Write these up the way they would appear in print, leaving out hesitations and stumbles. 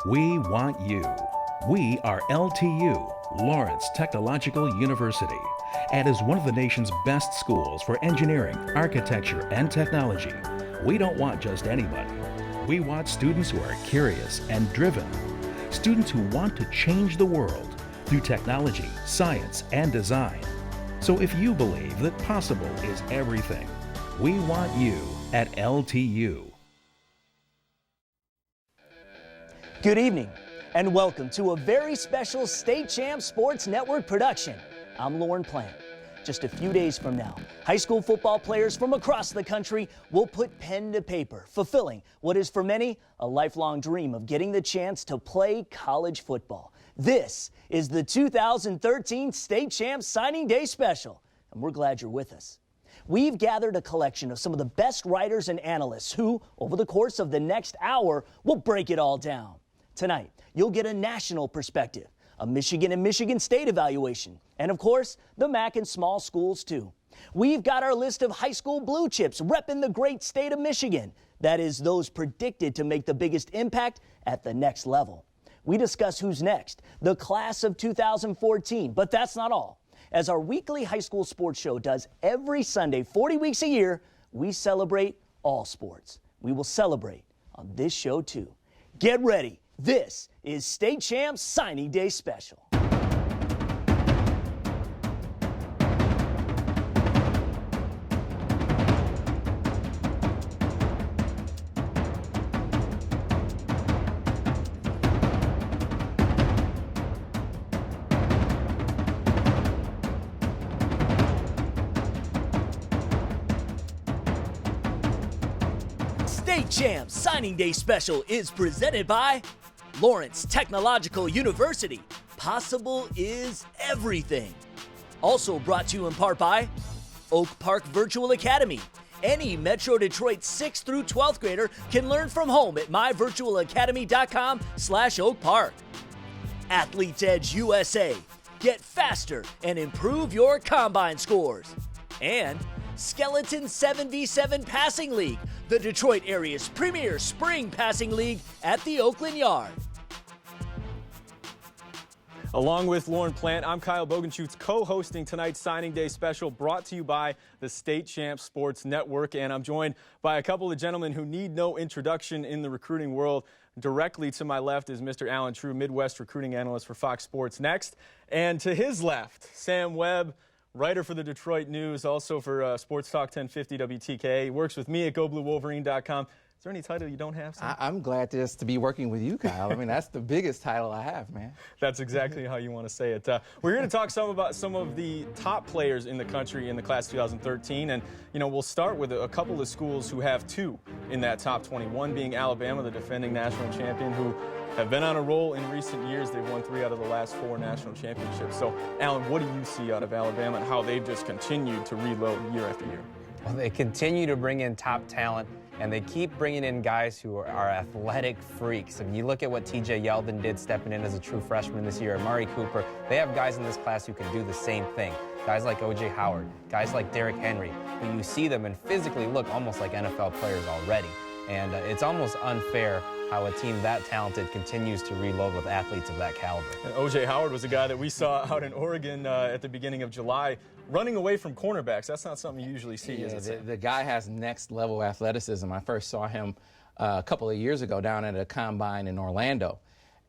We want you. We are LTU, Lawrence Technological University, and is one of the nation's best schools for engineering, architecture, and technology. We don't want just anybody. We want students who are curious and driven, students who want to change the world through technology, science, and design. So if you believe that possible is everything, we want you at LTU. Good evening, and welcome to a very special State Champs Sports Network production. I'm Lauren Plant. Just a few days from now, high school football players from across the country will put pen to paper, fulfilling what is for many a lifelong dream of getting the chance to play college football. This is the 2013 State Champs Signing Day Special, and we're glad you're with us. We've gathered a collection of some of the best writers and analysts who, over the course of the next hour, will break it all down. Tonight, you'll get a national perspective, a Michigan and Michigan State evaluation, and of course, the MAC and small schools too. We've got our list of high school blue chips repping the great state of Michigan. That is, those predicted to make the biggest impact at the next level. We discuss who's next, the class of 2014, but that's not all. As our weekly high school sports show does every Sunday, 40 weeks a year, we celebrate all sports. We will celebrate on this show too. Get ready. This is State Champs Signing Day Special. State Champs Signing Day Special is presented by Lawrence Technological University. Possible is everything. Also brought to you in part by Oak Park Virtual Academy. Any Metro Detroit 6th through 12th grader can learn from home at myvirtualacademy.com/Oak Park. Athletes Edge USA. Get faster and improve your combine scores. And Skeleton 7v7 Passing League, the Detroit area's premier spring passing league at the Oakland Yard. Along with Lauren Plant, I'm Kyle Bogenschutz, co-hosting tonight's Signing Day Special, brought to you by the State Champs Sports Network. And I'm joined by a couple of gentlemen who need no introduction in the recruiting world. Directly to my left is Mr. Alan True, Midwest recruiting analyst for Fox Sports Next. And to his left, Sam Webb, writer for the Detroit News, also for Sports Talk 1050 WTKA. He works with me at GoBlueWolverine.com. Is there any title you don't have, Sam? I'm glad just to be working with you, Kyle. I mean, that's the biggest title I have, man. That's exactly how you want to say it. We're going to talk about some of the top players in the country in the class 2013. And, you know, we'll start with a couple of schools who have two in that top 20. One being Alabama, the defending national champion, who have been on a roll in recent years. They've won 3 out of the last 4 national championships. So, Alan, what do you see out of Alabama and how they've just continued to reload year after year? Well, they continue to bring in top talent, and they keep bringing in guys who are athletic freaks. I mean, you look at what TJ Yeldon did stepping in as a true freshman this year, Amari Cooper. They have guys in this class who can do the same thing. Guys like O.J. Howard, guys like Derrick Henry, who you see them and physically look almost like NFL players already. And it's almost unfair how a team that talented continues to reload with athletes of that caliber. And O.J. Howard was a guy that we saw out in Oregon at the beginning of July, running away from cornerbacks. That's not something you usually see, is it? The guy has next-level athleticism. I first saw him a couple of years ago down at a combine in Orlando,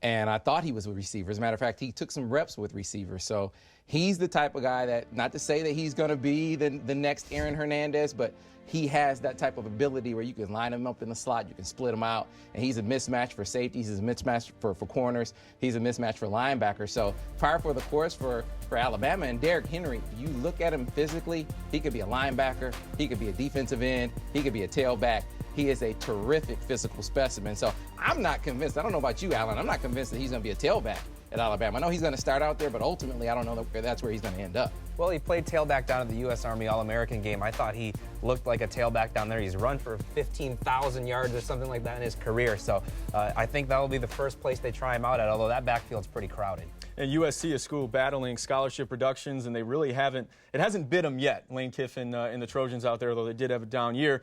and I thought he was a receiver. As a matter of fact, he took some reps with receivers. So he's the type of guy that, not to say that he's going to be the next Aaron Hernandez, but he has that type of ability where you can line him up in the slot, you can split him out, and he's a mismatch for safeties, he's a mismatch for corners, he's a mismatch for linebackers. So par for the course for Alabama. And Derrick Henry, if you look at him physically, he could be a linebacker, he could be a defensive end, he could be a tailback. He is a terrific physical specimen. So I'm not convinced, I don't know about you, Alan, I'm not convinced that he's going to be a tailback at Alabama. I know he's going to start out there, but ultimately I don't know that that's where he's going to end up. Well, he played tailback down at the U.S. Army All-American game. I thought he looked like a tailback down there. He's run for 15,000 yards or something like that in his career. So I think that'll be the first place they try him out at, although that backfield's pretty crowded. And USC, a school battling scholarship reductions, and they really haven't, it hasn't bit them yet. Lane Kiffin and the Trojans out there, although they did have a down year.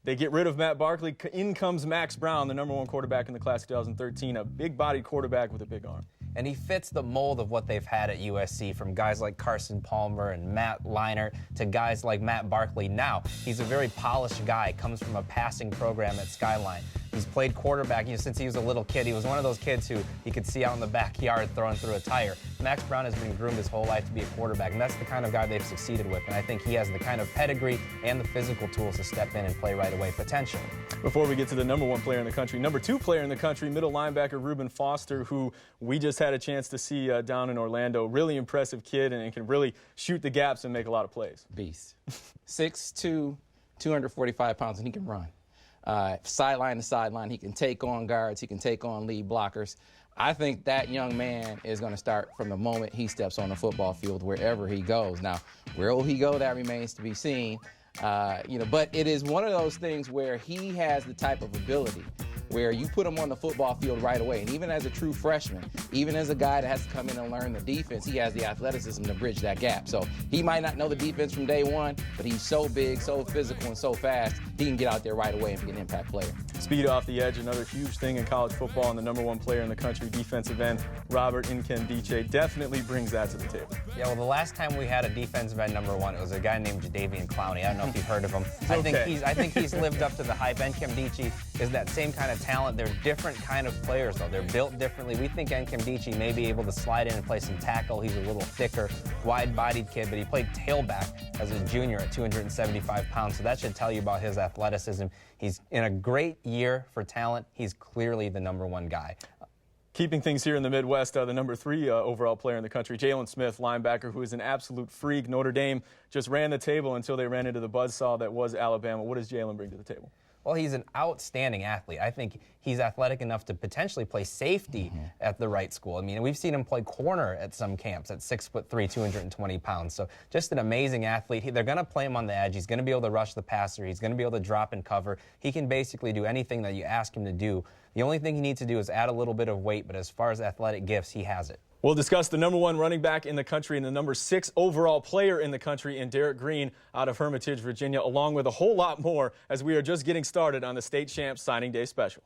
They get rid of Matt Barkley. In comes Max Brown, the #1 quarterback in the class of 2013, a big-bodied quarterback with a big arm. And he fits the mold of what they've had at USC, from guys like Carson Palmer and Matt Leinart to guys like Matt Barkley. Now, he's a very polished guy, comes from a passing program at Skyline. He's played quarterback since he was a little kid. He was one of those kids who you could see out in the backyard throwing through a tire. Max Brown has been groomed his whole life to be a quarterback, and that's the kind of guy they've succeeded with. And I think he has the kind of pedigree and the physical tools to step in and play right away, potentially. Before we get to the #1 player in the country, #2 player in the country, middle linebacker Reuben Foster, who we just had a chance to see down in Orlando. Really impressive kid and can really shoot the gaps and make a lot of plays. Beast. 6'2", 245 pounds, and he can run. Sideline to sideline, he can take on guards, he can take on lead blockers. I think that young man is going to start from the moment he steps on the football field wherever he goes. Now, where will he go? That remains to be seen. But it is one of those things where he has the type of ability where you put him on the football field right away. And even as a true freshman, even as a guy that has to come in and learn the defense, he has the athleticism to bridge that gap. So he might not know the defense from day one, but he's so big, so physical, and so fast, he can get out there right away and be an impact player. Speed off the edge, another huge thing in college football, and the #1 player in the country, defensive end Robert Nkemdiche, definitely brings that to the table. Yeah, well, the last time we had a defensive end #1, it was a guy named Jadeveon Clowney. I don't know if you've heard of him. I think he's lived up to the hype. Nkemdiche is that same kind of talent. They're different kind of players, though. They're built differently. We think Nkemdiche may be able to slide in and play some tackle. He's a little thicker, wide-bodied kid, but he played tailback as a junior at 275 pounds, so that should tell you about his athleticism. He's in a great year for talent. He's clearly the #1 guy. Keeping things here in the Midwest, the #3 overall player in the country, Jalen Smith, linebacker, who is an absolute freak. Notre Dame just ran the table until they ran into the buzzsaw that was Alabama. What does Jalen bring to the table? Well, he's an outstanding athlete. I think he's athletic enough to potentially play safety at the right school. I mean, we've seen him play corner at some camps at 6'3", 220 pounds. So just an amazing athlete. They're going to play him on the edge. He's going to be able to rush the passer. He's going to be able to drop and cover. He can basically do anything that you ask him to do. The only thing he needs to do is add a little bit of weight, but as far as athletic gifts, he has it. We'll discuss the #1 running back in the country and the #6 overall player in the country in Derek Green out of Hermitage, Virginia, along with a whole lot more as we are just getting started on the State Champs Signing Day Special.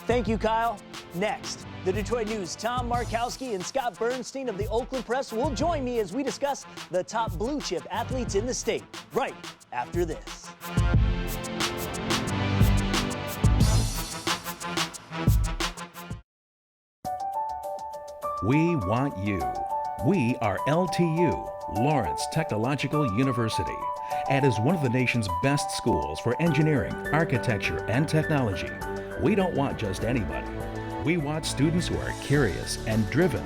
Thank you, Kyle. Next, the Detroit News' Tom Markowski and Scott Bernstein of the Oakland Press will join me as we discuss the top blue-chip athletes in the state, right after this. We want you. We are LTU, Lawrence Technological University, and is one of the nation's best schools for engineering, architecture, and technology. We don't want just anybody. We want students who are curious and driven,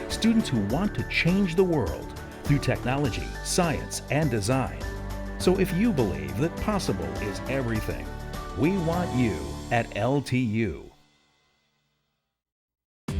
students who want to change the world through technology, science, and design. So if you believe that possible is everything, we want you at LTU.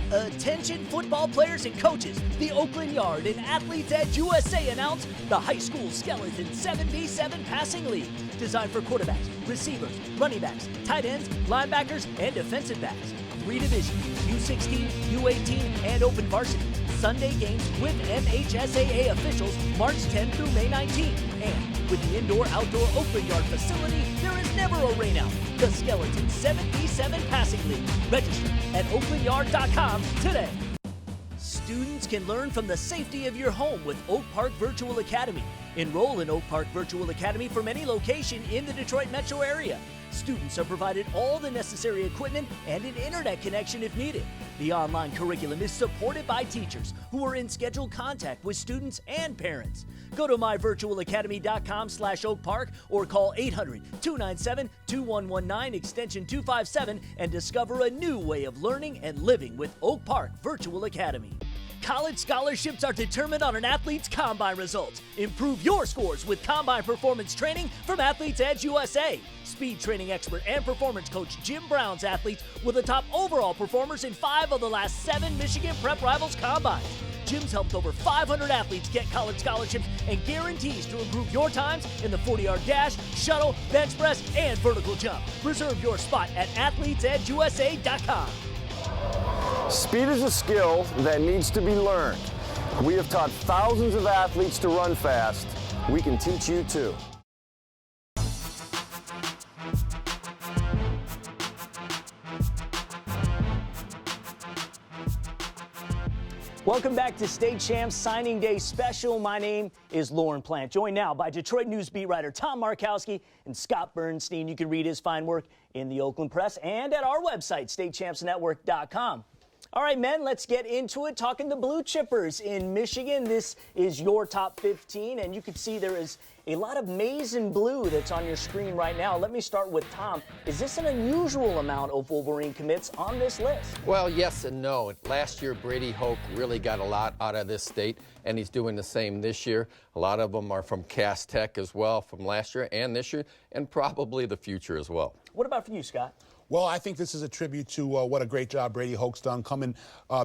Attention football players and coaches, the Oakland Yard and Athletes Edge USA announced the High School Skeleton 7v7 Passing League, designed for quarterbacks, receivers, running backs, tight ends, linebackers, and defensive backs. 3 divisions, U16, U18, and open varsity. Sunday games with MHSAA officials March 10 through May 19. And with the indoor-outdoor Oakland Yard facility, there is never a rainout. The Skeleton 7v7 Passing League. Register at oaklandyard.com today. Students can learn from the safety of your home with Oak Park Virtual Academy. Enroll in Oak Park Virtual Academy from any location in the Detroit metro area. Students are provided all the necessary equipment and an internet connection if needed. The online curriculum is supported by teachers who are in scheduled contact with students and parents. Go to myvirtualacademy.com/Oak Park or call 800-297-2119 extension 257 and discover a new way of learning and living with Oak Park Virtual Academy. College scholarships are determined on an athlete's combine results. Improve your scores with combine performance training from Athletes Edge USA. Speed training expert and performance coach Jim Brown's athletes were the top overall performers in 5 of the last 7 Michigan Prep Rivals combines. Jim's helped over 500 athletes get college scholarships and guarantees to improve your times in the 40-yard dash, shuttle, bench press, and vertical jump. Reserve your spot at athletesedgeusa.com. Speed is a skill that needs to be learned. We have taught thousands of athletes to run fast. We can teach you too. Welcome back to State Champs Signing Day Special. My name is Lauren Plant, joined now by Detroit News beat writer Tom Markowski and Scott Bernstein. You can read his fine work in the Oakland Press and at our website, statechampsnetwork.com. All right, men, let's get into it. Talking the Blue Chippers in Michigan. This is your top 15, and you can see there is a lot of maize and blue that's on your screen right now. Let me start with Tom. Is this an unusual amount of Wolverine commits on this list? Well, yes and no. Last year, Brady Hoke really got a lot out of this state, and he's doing the same this year. A lot of them are from Cass Tech as well from last year and this year, and probably the future as well. What about for you, Scott? Well, I think this is a tribute to what a great job Brady Hoke's done coming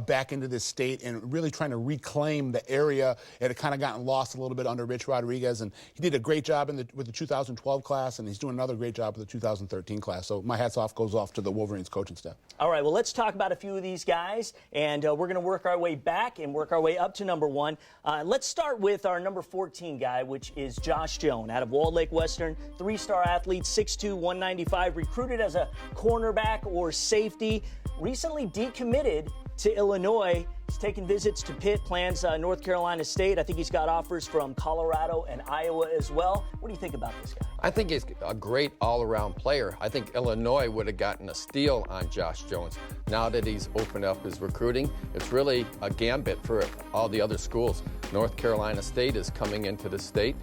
back into this state and really trying to reclaim the area. It had kind of gotten lost a little bit under Rich Rodriguez, and he did a great job with the 2012 class, and he's doing another great job with the 2013 class. So my hats off goes off to the Wolverines coaching staff. All right, well, let's talk about a few of these guys, and we're going to work our way back and work our way up to number 1. Let's start with our number 14 guy, which is Josh Jones, out of Walled Lake Western, 3-star athlete, 6'2", 195, recruited as a cornerback or safety, recently decommitted to Illinois. He's taken visits to Pitt, plans North Carolina State. I think he's got offers from Colorado and Iowa as well. What do you think about this guy? I think he's a great all-around player. I think Illinois would have gotten a steal on Josh Jones. Now that he's opened up his recruiting, it's really a gambit for all the other schools. North Carolina State is coming into the state.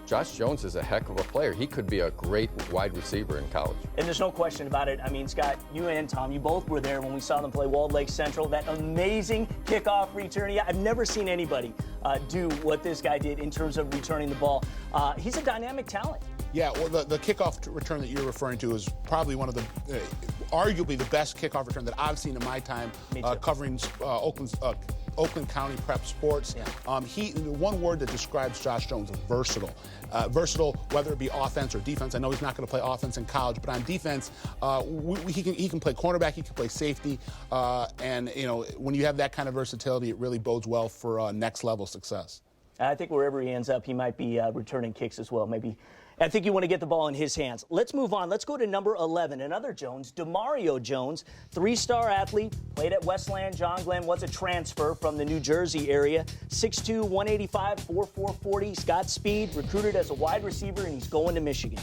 Josh Jones is a heck of a player. He could be a great wide receiver in college. And there's no question about it. I mean, Scott, you and Tom, you both were there when we saw them play Walled Lake Central. That amazing kickoff return. Yeah, I've never seen anybody do what this guy did in terms of returning the ball. He's a dynamic talent. Yeah, well, the kickoff return that you're referring to is probably one of the, arguably the best kickoff return that I've seen in my time covering Oakland County prep sports. Yeah. One word that describes Josh Jones is versatile. Versatile, whether it be offense or defense. I know he's not going to play offense in college, but on defense, he can play cornerback, he can play safety, and when you have that kind of versatility, it really bodes well for next level success. I think wherever he ends up, he might be returning kicks as well. Maybe. I think you want to get the ball in his hands. Let's move on. Let's go to number 11, another Jones, Demario Jones, 3-star athlete, played at Westland. John Glenn was a transfer from the New Jersey area. 6'2", 185, 4'4", 40. He's got speed, recruited as a wide receiver, and he's going to Michigan.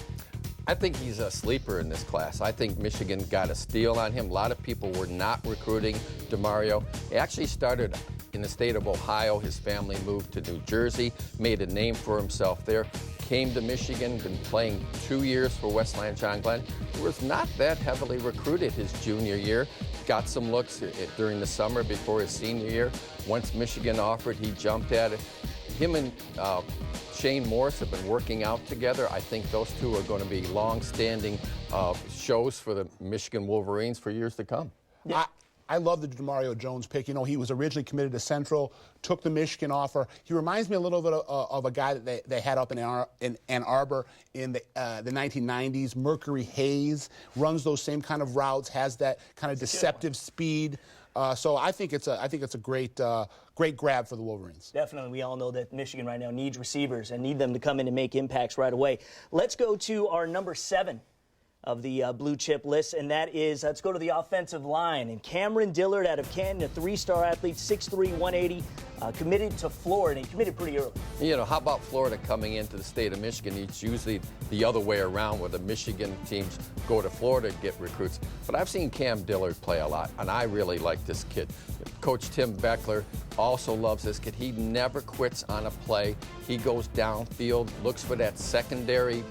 I think he's a sleeper in this class. I think Michigan got a steal on him. A lot of people were not recruiting Demario. He actually started in the state of Ohio. His family moved to New Jersey, made a name for himself there, came to Michigan, been playing 2 years for Westland John Glenn. He was not that heavily recruited his junior year. Got some looks during the summer before his senior year. Once Michigan offered, he jumped at it. Him and Shane Morris have been working out together. I think those two are going to be long-standing shows for the Michigan Wolverines for years to come. Yeah. I love the Demario Jones pick. He was originally committed to Central, took the Michigan offer. He reminds me a little bit of a guy that they had up in Ann Arbor in the 1990s. Mercury Hayes runs those same kind of routes, has that kind of deceptive speed. So I think it's a great grab for the Wolverines. Definitely. We all know that Michigan right now needs receivers and need them to come in and make impacts right away. Let's go to our number 7 of the blue chip list, and that is, let's go to the offensive line. And Cameron Dillard out of Canton, a 3-star athlete, 6'3", 180, committed to Florida. He committed pretty early. How about Florida coming into the state of Michigan? It's usually the other way around, where the Michigan teams go to Florida to get recruits. But I've seen Cam Dillard play a lot, and I really like this kid. Coach Tim Beckler also loves this kid. He never quits on a play. He goes downfield, looks for that secondary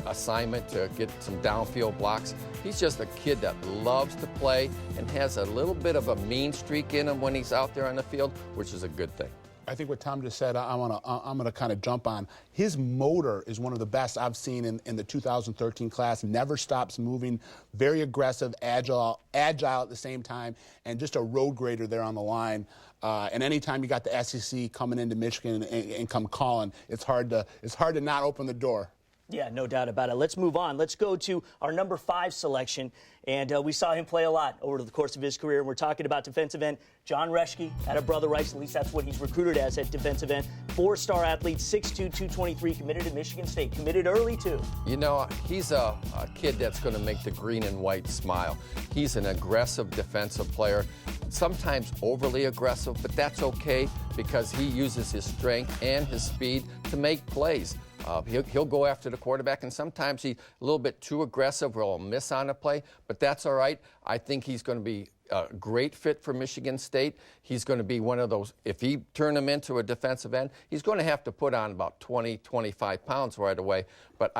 assignment to get some downfield blocks. He's just a kid that loves to play and has a little bit of a mean streak in him when he's out there on the field, which is a good thing. I think what Tom just said, I'm gonna kind of jump on. His motor is one of the best I've seen in the 2013 class. Never stops moving, very aggressive, agile at the same time, and just a road grader there on the line. And anytime you got the SEC coming into Michigan and come calling, it's hard to not open the door. Yeah, no doubt about it. Let's move on. Let's go to our number 5 selection. And we saw him play a lot over the course of his career. We're talking about defensive end John Reschke out of Brother Rice. At least that's what he's recruited as at defensive end. 4-star athlete, 6'2", 223, committed to Michigan State. Committed early, too. He's a kid that's going to make the green and white smile. He's an aggressive defensive player. sometimes overly aggressive, but that's okay because he uses his strength and his speed to make plays. He'll go after the quarterback, and sometimes he's a little bit too aggressive or he'll miss on a play, but that's all right. I think he's going to be a great fit for Michigan State. He's going to be one of those, if he turn him into a defensive end, he's going to have to put on about 20, 25 pounds right away. But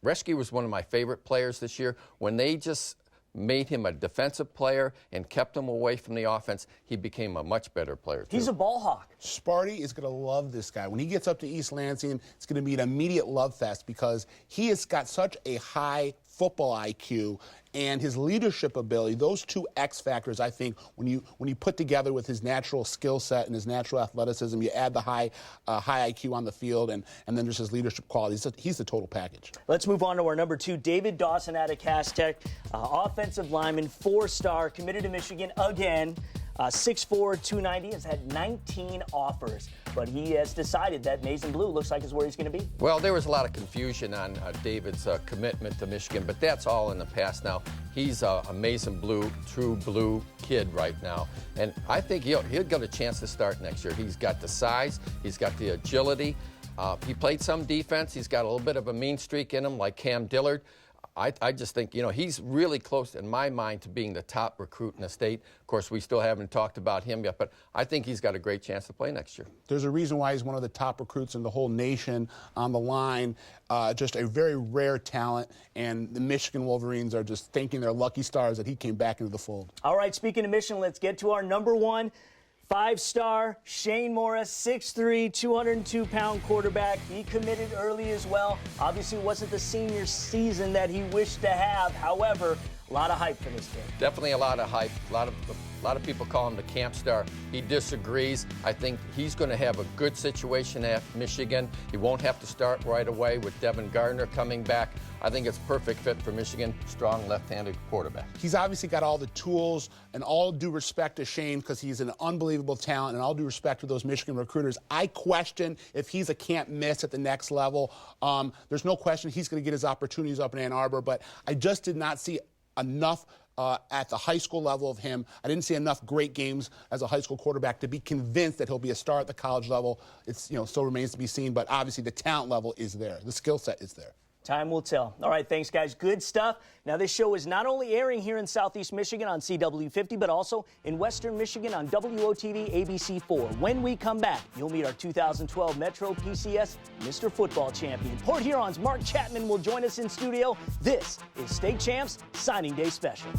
Reschke was one of my favorite players this year. When they just made him a defensive player and kept him away from the offense, he became a much better player, too. He's a ball hawk. Sparty is going to love this guy. When he gets up to East Lansing, it's going to be an immediate love fest because he has got such a high football IQ and his leadership ability. Those two X factors, I think, when you put together with his natural skill set and his natural athleticism, you add the high IQ on the field and then just his leadership qualities. He's the total package. Let's move on to our number 2, David Dawson out of Cass Tech, offensive lineman, 4-star, committed to Michigan again. 6'4", 290, has had 19 offers, but he has decided that Maize and Blue looks like is where he's going to be. Well, there was a lot of confusion on David's commitment to Michigan, but that's all in the past now. He's a Maize and Blue, true blue kid right now, and I think he'll get a chance to start next year. He's got the size, he's got the agility. He played some defense. He's got a little bit of a mean streak in him, like Cam Dillard. I just think, he's really close, in my mind, to being the top recruit in the state. Of course, we still haven't talked about him yet, but I think he's got a great chance to play next year. There's a reason why he's one of the top recruits in the whole nation on the line. Just a very rare talent, and the Michigan Wolverines are just thanking their lucky stars that he came back into the fold. All right, speaking of Michigan, let's get to our number 1. 5-star Shane Morris, 6'3", 202-pound quarterback. He committed early as well. Obviously, it wasn't the senior season that he wished to have. However, a lot of hype for this kid. Definitely a lot of hype. A lot of people call him the camp star. He disagrees. I think he's going to have a good situation at Michigan. He won't have to start right away with Devin Gardner coming back. I think it's a perfect fit for Michigan, strong left-handed quarterback. He's obviously got all the tools, and all due respect to Shane because he's an unbelievable talent, and all due respect to those Michigan recruiters. I question if he's a can't miss at the next level. There's no question he's going to get his opportunities up in Ann Arbor, but I just did not see enough at the high school level of him. I didn't see enough great games as a high school quarterback to be convinced that he'll be a star at the college level. It's, still remains to be seen, but obviously the talent level is there. The skill set is there. Time will tell. All right, thanks, guys. Good stuff. Now, this show is not only airing here in Southeast Michigan on CW50, but also in Western Michigan on WOTV ABC4. When we come back, you'll meet our 2012 Metro PCS Mr. Football Champion. Port Huron's Mark Chapman will join us in studio. This is State Champs Signing Day Special.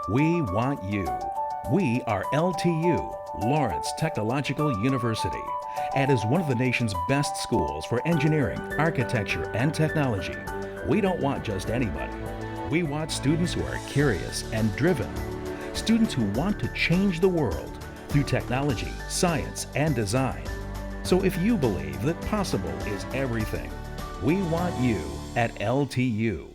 We want you. We are LTU, Lawrence Technological University, and is one of the nation's best schools for engineering, architecture, and technology. We don't want just anybody. We want students who are curious and driven, students who want to change the world through technology, science, and design. So if you believe that possible is everything, we want you at LTU.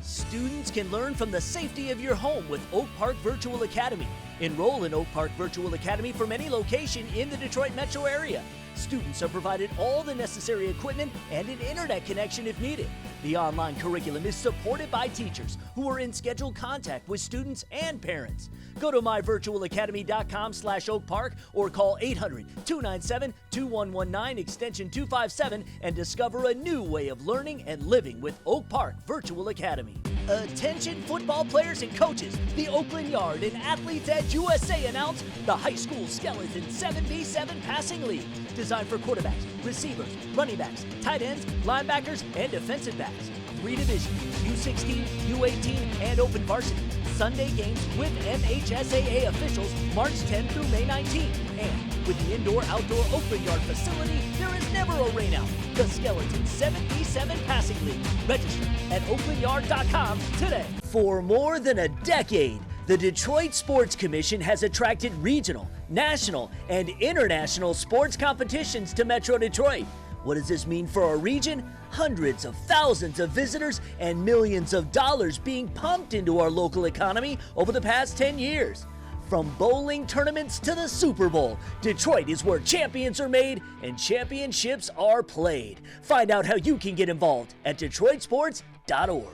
Students can learn from the safety of your home with Oak Park Virtual Academy. Enroll in Oak Park Virtual Academy from any location in the Detroit metro area. Students are provided all the necessary equipment and an internet connection if needed. The online curriculum is supported by teachers who are in scheduled contact with students and parents. Go to myvirtualacademy.com/Oak Park or call 800-297-2119 extension 257 and discover a new way of learning and living with Oak Park Virtual Academy. Attention football players and coaches, the Oakland Yard and Athletes Edge USA announced the High School Skeleton 7v7 Passing League, designed for quarterbacks, receivers, running backs, tight ends, linebackers, and defensive backs. 3 divisions, U16, U18, and open varsity. Sunday games with MHSAA officials March 10 through May 19. And with the indoor-outdoor Oakland Yard facility, there is never a rainout. The Skeleton 7v7 Passing League. Register at oaklandyard.com today. For more than a decade, the Detroit Sports Commission has attracted regional, national, and international sports competitions to Metro Detroit. What does this mean for our region? Hundreds of thousands of visitors and millions of dollars being pumped into our local economy over the past 10 years. From bowling tournaments to the Super Bowl, Detroit is where champions are made and championships are played. Find out how you can get involved at DetroitSports.org.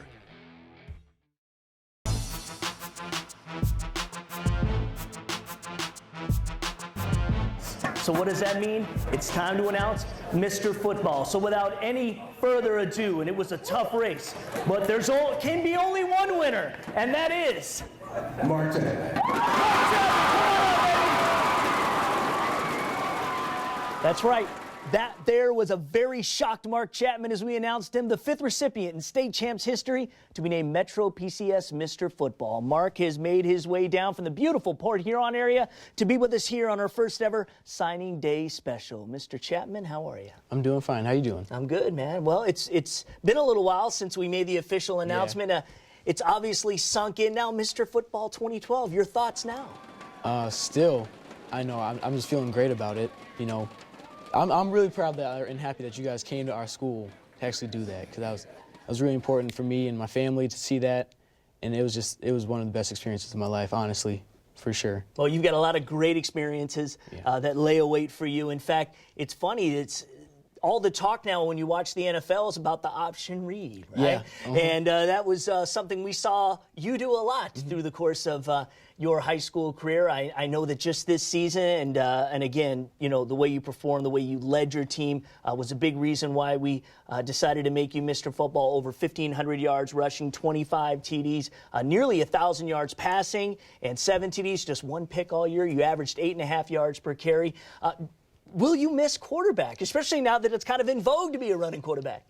So what does that mean? It's time to announce Mr. Football. So without any further ado, and it was a tough race, but can be only one winner, and that is Martin. That's right. That there was a very shocked Mark Chapman as we announced him the 5th recipient in state champs history to be named Metro PCS Mr. Football. Mark has made his way down from the beautiful Port Huron area to be with us here on our first ever signing day special. Mr. Chapman, how are you? I'm doing fine. How you doing? I'm good, man. Well, it's been a little while since we made the official announcement. Yeah. It's obviously sunk in now. Mr. Football 2012, your thoughts now? Still, I know I'm just feeling great about it. You know, I'm really proud and happy that you guys came to our school to actually do that, because that was really important for me and my family to see that, and it was one of the best experiences of my life, honestly, for sure. Well, you've got a lot of great experiences that lay await for you. In fact, it's funny, it's all the talk now when you watch the NFL is about the option read, right? Yeah. And that was something we saw you do a lot through the course of your high school career. I know that just this season and again, you know, the way you performed, the way you led your team was a big reason why we decided to make you Mr. Football. Over 1,500 yards rushing, 25 TDs, nearly 1,000 yards passing, and 7 TDs, just 1 pick all year. You averaged 8.5 yards per carry. Will you miss quarterback, especially now that it's kind of in vogue to be a running quarterback?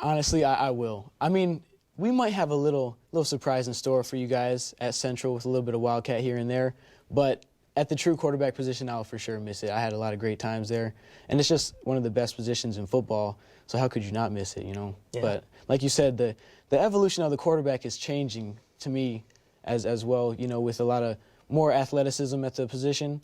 Honestly, I will. I mean, we might have a little surprise in store for you guys at Central with a little bit of Wildcat here and there, but at the true quarterback position, I'll for sure miss it. I had a lot of great times there, and it's just one of the best positions in football, so how could you not miss it, you know? Yeah. But like you said, the evolution of the quarterback is changing to me as well, you know, with a lot of more athleticism at the position.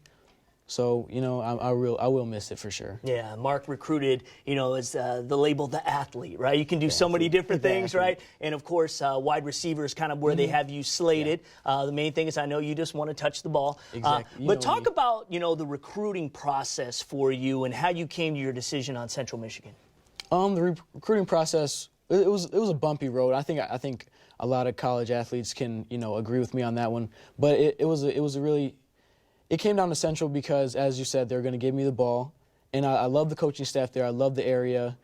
So, you know, I will miss it for sure. Yeah, Mark recruited, you know, as the label the athlete, right? You can do so many different things, right? And, of course, wide receiver is kind of where they have you slated. Yeah. The main thing is I know you just want to touch the ball. Exactly. But talk about, you know, the recruiting process for you and how you came to your decision on Central Michigan. The recruiting process, it was a bumpy road. I think a lot of college athletes can, you know, agree with me on that one. But it was a really... It came down to Central because, as you said, they're going to give me the ball, and I love the coaching staff there. I love the area,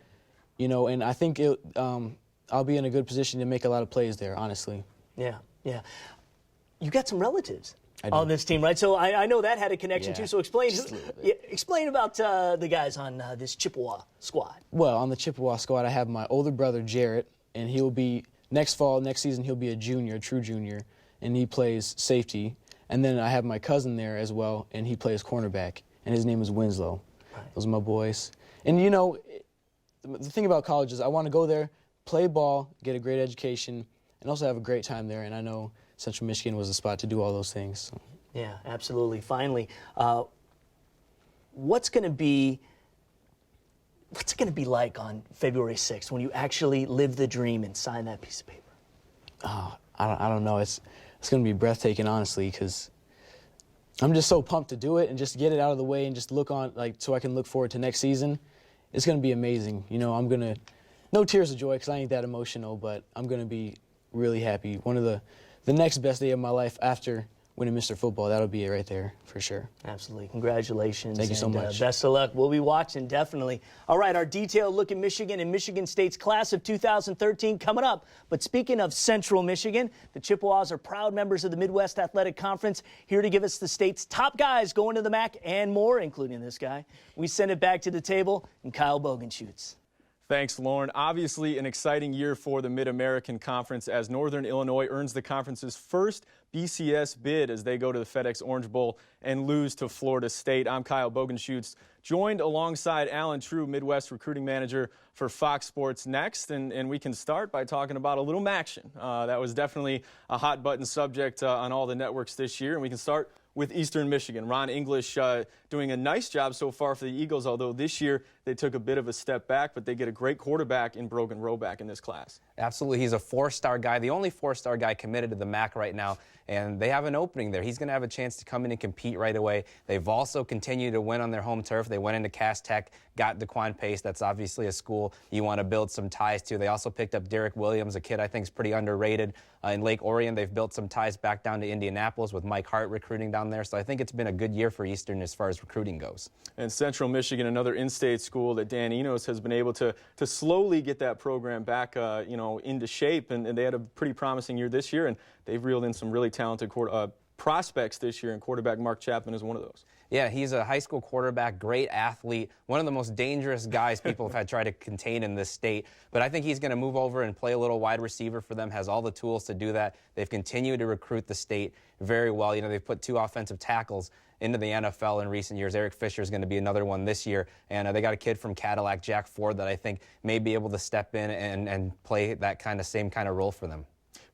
you know, and I think I'll be in a good position to make a lot of plays there, honestly. Yeah. You got some relatives on this team, right? So I know that had a connection too. So explain about the guys on this Chippewa squad. Well, on the Chippewa squad, I have my older brother Jarrett, and he'll be next season he'll be a junior, a true junior, and he plays safety. And then I have my cousin there as well, and he plays cornerback, and his name is Winslow. Right. Those are my boys. And, you know, the thing about college is I want to go there, play ball, get a great education, and also have a great time there. And I know Central Michigan was the spot to do all those things. So. Yeah, absolutely. Finally, what's it going to be like on February 6th when you actually live the dream and sign that piece of paper? Oh, I don't know. It's going to be breathtaking, honestly, because I'm just so pumped to do it and just get it out of the way and just look on, like, so I can look forward to next season. It's going to be amazing. You know, no tears of joy because I ain't that emotional, but I'm going to be really happy. One of the next best day of my life after winning Mr. Football, that'll be it right there for sure. Absolutely. Congratulations. Thank you so much. Best of luck. We'll be watching, definitely. All right, our detailed look at Michigan and Michigan State's class of 2013 coming up. But speaking of Central Michigan, the Chippewas are proud members of the Midwest Athletic Conference, here to give us the state's top guys going to the MAC and more, including this guy. We send it back to the table, and Kyle Bogenschutz. Thanks, Lauren. Obviously, an exciting year for the Mid-American Conference as Northern Illinois earns the conference's first BCS bid as they go to the FedEx Orange Bowl and lose to Florida State. I'm Kyle Bogenschutz, joined alongside Alan True, Midwest Recruiting Manager for Fox Sports Next. And we can start by talking about a little MACtion. That was definitely a hot-button subject on all the networks this year. And we can start with Eastern Michigan. Ron English doing a nice job so far for the Eagles, although this year they took a bit of a step back, but they get a great quarterback in Brogan Roback in this class. Absolutely. He's a 4-star guy, the only 4-star guy committed to the MAC right now. and they have an opening there. He's going to have a chance to come in and compete right away. They've also continued to win on their home turf. They went into Cass Tech, got DeQuan Pace. That's obviously a school you want to build some ties to. They also picked up Derek Williams, a kid I think is pretty underrated. In Lake Orion, they've built some ties back down to Indianapolis with Mike Hart recruiting down there. So I think it's been a good year for Eastern as far as recruiting goes. And Central Michigan, another in-state school that Dan Enos has been able to slowly get that program back, into shape. And they had a pretty promising year this year, and they've reeled in some really talented prospects this year, and quarterback Mark Chapman is one of those. Yeah, he's a high school quarterback, great athlete, one of the most dangerous guys people have tried to contain in this state. But I think he's going to move over and play a little wide receiver for them, has all the tools to do that. They've continued to recruit the state very well. They've put 2 offensive tackles into the NFL in recent years. Eric Fisher is going to be another one this year. And they got a kid from Cadillac, Jack Ford, that I think may be able to step in and play that same kind of role for them.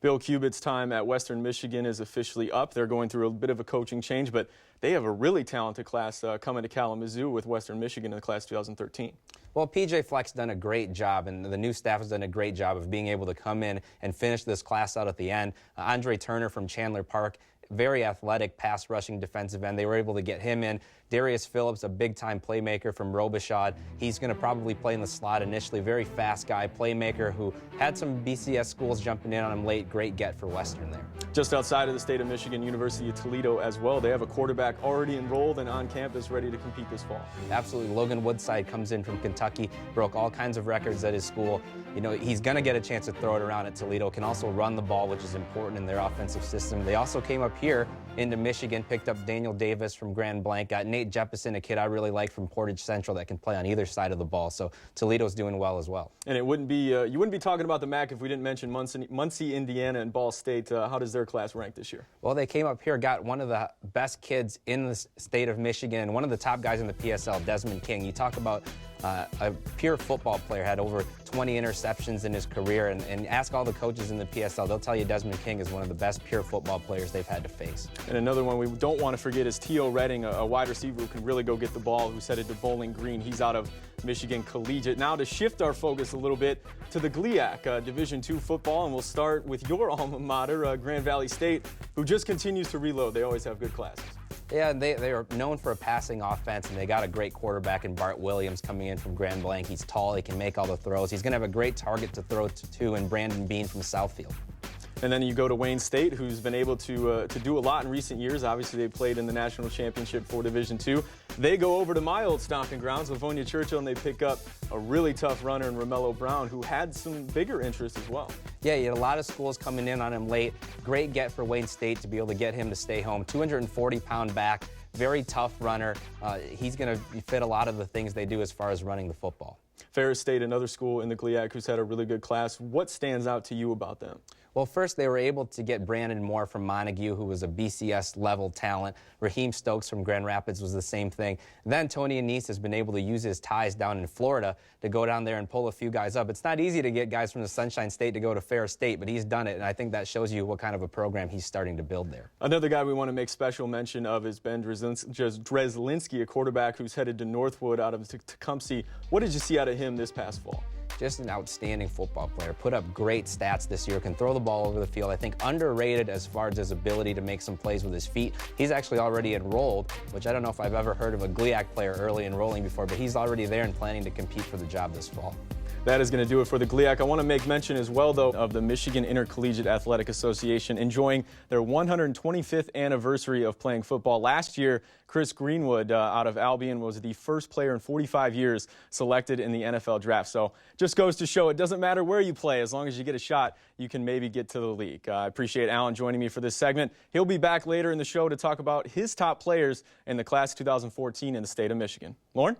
Bill Cubitt's time at Western Michigan is officially up. They're going through a bit of a coaching change, but they have a really talented class coming to Kalamazoo with Western Michigan in the class 2013. Well, PJ Fleck's done a great job, and the new staff has done a great job of being able to come in and finish this class out at the end. Andre Turner from Chandler Park, very athletic pass rushing defensive end. They were able to get him in. Darius Phillips, a big-time playmaker from Robichaud. He's going to probably play in the slot initially. Very fast guy, playmaker who had some BCS schools jumping in on him late. Great get for Western there. Just outside of the state of Michigan, University of Toledo as well. They have a quarterback already enrolled and on campus ready to compete this fall. Absolutely. Logan Woodside comes in from Kentucky, broke all kinds of records at his school. He's going to get a chance to throw it around at Toledo, can also run the ball, which is important in their offensive system. They also came up here into Michigan, picked up Daniel Davis from Grand Blanc, got Nate Jeppesen, a kid I really like from Portage Central that can play on either side of the ball. So Toledo's doing well as well. And it wouldn't be you wouldn't be talking about the MAC if we didn't mention Muncie, Indiana, and Ball State. How does their class rank this year? Well, they came up here, got one of the best kids in the state of Michigan, and one of the top guys in the PSL, Desmond King. You talk about a pure football player, had over 20 interceptions in his career, and ask all the coaches in the PSL, they'll tell you Desmond King is one of the best pure football players they've had to face. And another one we don't want to forget is T.O. Redding, a wide receiver who can really go get the ball, who's headed to Bowling Green. He's out of Michigan Collegiate. Now to shift our focus a little bit to the GLIAC, Division II football, and we'll start with your alma mater, Grand Valley State, who just continues to reload. They always have good classes. Yeah, they are known for a passing offense, and they got a great quarterback in Bart Williams coming in from Grand Blanc. He's tall, he can make all the throws. He's going to have a great target to throw to in Brandon Bean from Southfield. And then you go to Wayne State, who's been able to do a lot in recent years. Obviously, they played in the national championship for Division II. They go over to my old stomping grounds, Livonia Churchill, and they pick up a really tough runner in Romello Brown, who had some bigger interest as well. Yeah, you had a lot of schools coming in on him late. Great get for Wayne State to be able to get him to stay home. 240-pound back, very tough runner. He's going to fit a lot of the things they do as far as running the football. Ferris State, another school in the GLIAC who's had a really good class. What stands out to you about them? Well, first, they were able to get Brandon Moore from Montague, who was a BCS-level talent. Raheem Stokes from Grand Rapids was the same thing. Then Tony Anise has been able to use his ties down in Florida to go down there and pull a few guys up. It's not easy to get guys from the Sunshine State to go to Ferris State, but he's done it, and I think that shows you what kind of a program he's starting to build there. Another guy we want to make special mention of is Ben Dreslinski, a quarterback who's headed to Northwood out of Tecumseh. What did you see out of him this past fall? Just an outstanding football player. Put up great stats this year, can throw the ball over the field. I think underrated as far as his ability to make some plays with his feet. He's actually already enrolled, which I don't know if I've ever heard of a GLIAC player early enrolling before, but he's already there and planning to compete for the job this fall. That is going to do it for the GLIAC. I want to make mention as well, though, of the Michigan Intercollegiate Athletic Association enjoying their 125th anniversary of playing football. Last year, Chris Greenwood out of Albion was the first player in 45 years selected in the NFL draft. So just goes to show it doesn't matter where you play. As long as you get a shot, you can maybe get to the league. I appreciate Alan joining me for this segment. He'll be back later in the show to talk about his top players in the class 2014 in the state of Michigan. Lauren?